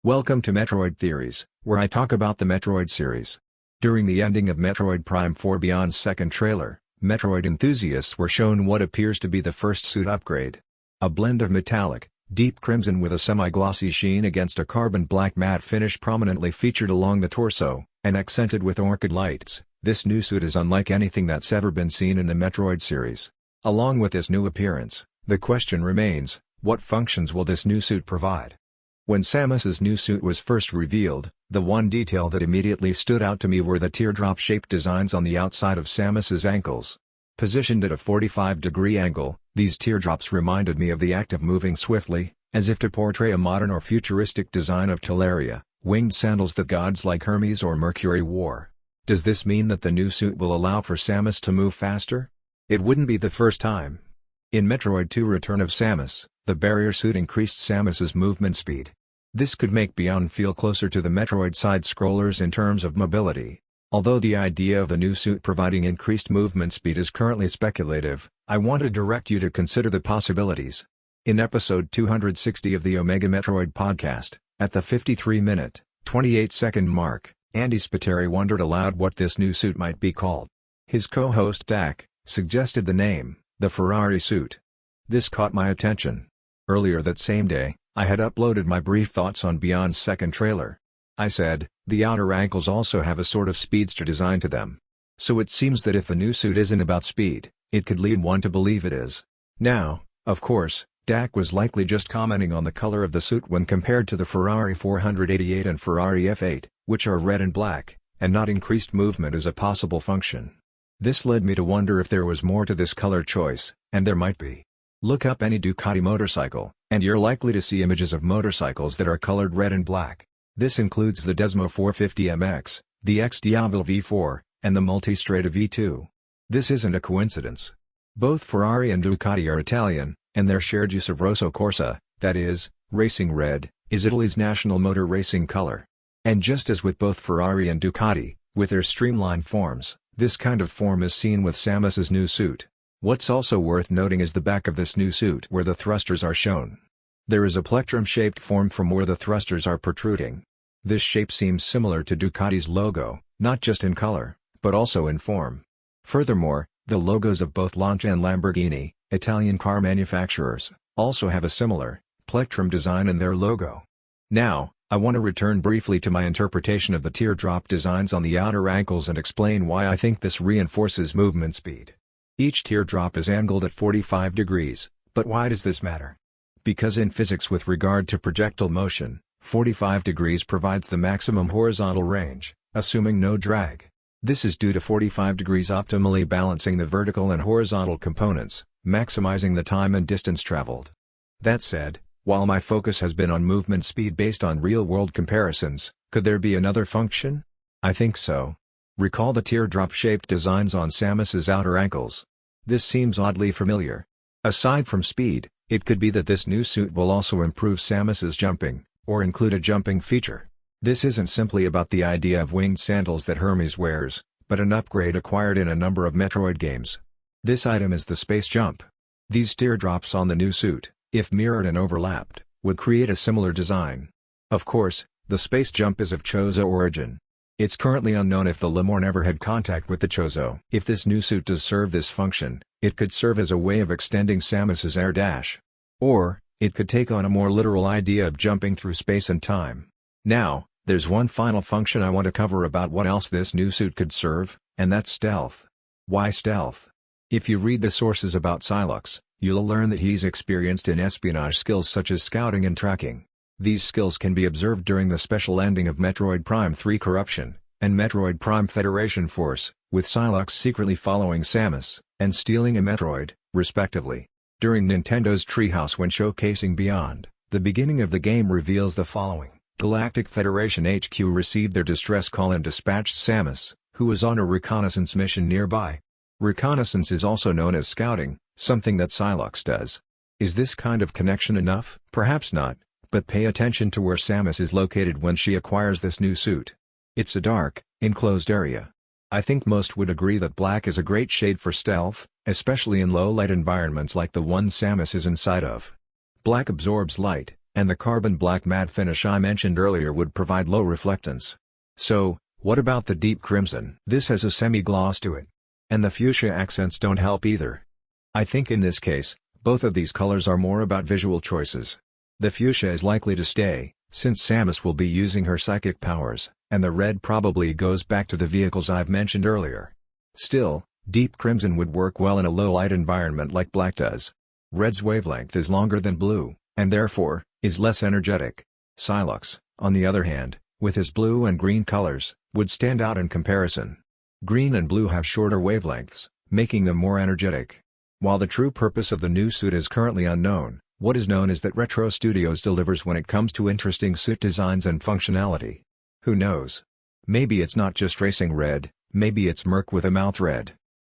Welcome to Metroid Theories, where I talk about the Metroid series. During the ending of Metroid Prime 4 Beyond's second trailer, Metroid enthusiasts were shown what appears to be the first suit upgrade. A blend of metallic, deep crimson with a semi-glossy sheen against a carbon black matte finish prominently featured along the torso, and accented with orchid lights. This new suit is unlike anything that's ever been seen in the Metroid series. Along with this new appearance, the question remains, what functions will this new suit provide? When Samus's new suit was first revealed, the one detail that immediately stood out to me were the teardrop-shaped designs on the outside of Samus's ankles. Positioned at a 45-degree angle, these teardrops reminded me of the act of moving swiftly, as if to portray a modern or futuristic design of Teleria, winged sandals that gods like Hermes or Mercury wore. Does this mean that the new suit will allow for Samus to move faster? It wouldn't be the first time. In Metroid 2 Return of Samus, the barrier suit increased Samus's movement speed. This could make Beyond feel closer to the Metroid side-scrollers in terms of mobility. Although the idea of the new suit providing increased movement speed is currently speculative, I want to direct you to consider the possibilities. In episode 260 of the Omega Metroid podcast, at the 53-minute, 28-second mark, Andy Spiteri wondered aloud what this new suit might be called. His co-host Dak suggested the name, the Ferrari suit. This caught my attention. Earlier that same day, I had uploaded my brief thoughts on Beyond's second trailer. I said, the outer ankles also have a sort of speedster design to them. So it seems that if the new suit isn't about speed, it could lead one to believe it is. Now, of course, Dak was likely just commenting on the color of the suit when compared to the Ferrari 488 and Ferrari F8, which are red and black, and not increased movement as a possible function. This led me to wonder if there was more to this color choice, and there might be. Look up any Ducati motorcycle, and you're likely to see images of motorcycles that are colored red and black. This includes the Desmo 450MX, the X-Diavel V4, and the Multistrada V2. This isn't a coincidence. Both Ferrari and Ducati are Italian, and their shared use of Rosso Corsa, that is, racing red, is Italy's national motor racing color. And just as with both Ferrari and Ducati, with their streamlined forms, this kind of form is seen with Samus's new suit. What's also worth noting is the back of this new suit where the thrusters are shown. There is a plectrum-shaped form from where the thrusters are protruding. This shape seems similar to Ducati's logo, not just in color, but also in form. Furthermore, the logos of both Lancia and Lamborghini, Italian car manufacturers, also have a similar, plectrum design in their logo. Now, I want to return briefly to my interpretation of the teardrop designs on the outer ankles and explain why I think this reinforces movement speed. Each teardrop is angled at 45 degrees, but why does this matter? Because in physics with regard to projectile motion, 45 degrees provides the maximum horizontal range, assuming no drag. This is due to 45 degrees optimally balancing the vertical and horizontal components, maximizing the time and distance traveled. That said, while my focus has been on movement speed based on real-world comparisons, could there be another function? I think so. Recall the teardrop-shaped designs on Samus's outer ankles. This seems oddly familiar. Aside from speed, it could be that this new suit will also improve Samus's jumping, or include a jumping feature. This isn't simply about the idea of winged sandals that Hermes wears, but an upgrade acquired in a number of Metroid games. This item is the space jump. These teardrops on the new suit, if mirrored and overlapped, would create a similar design. Of course, the space jump is of Chozo origin. It's currently unknown if the Lemur ever had contact with the Chozo. If this new suit does serve this function, it could serve as a way of extending Samus's air dash. Or, it could take on a more literal idea of jumping through space and time. Now, there's one final function I want to cover about what else this new suit could serve, and that's stealth. Why stealth? If you read the sources about Sylux, you'll learn that he's experienced in espionage skills such as scouting and tracking. These skills can be observed during the special ending of Metroid Prime 3 Corruption, and Metroid Prime Federation Force, with Sylux secretly following Samus, and stealing a Metroid, respectively. During Nintendo's Treehouse when showcasing Beyond, the beginning of the game reveals the following. Galactic Federation HQ received their distress call and dispatched Samus, who was on a reconnaissance mission nearby. Reconnaissance is also known as scouting, something that Sylux does. Is this kind of connection enough? Perhaps not. But pay attention to where Samus is located when she acquires this new suit. It's a dark, enclosed area. I think most would agree that black is a great shade for stealth, especially in low-light environments like the one Samus is inside of. Black absorbs light, and the carbon black matte finish I mentioned earlier would provide low reflectance. So, what about the deep crimson? This has a semi-gloss to it. And the fuchsia accents don't help either. I think in this case, both of these colors are more about visual choices. The fuchsia is likely to stay, since Samus will be using her psychic powers, and the red probably goes back to the vehicles I've mentioned earlier. Still, deep crimson would work well in a low-light environment like black does. Red's wavelength is longer than blue, and therefore, is less energetic. Psylocke, on the other hand, with his blue and green colors, would stand out in comparison. Green and blue have shorter wavelengths, making them more energetic. While the true purpose of the new suit is currently unknown, what is known is that Retro Studios delivers when it comes to interesting suit designs and functionality. Who knows? Maybe it's not just racing red, maybe it's Merc with a mouth red.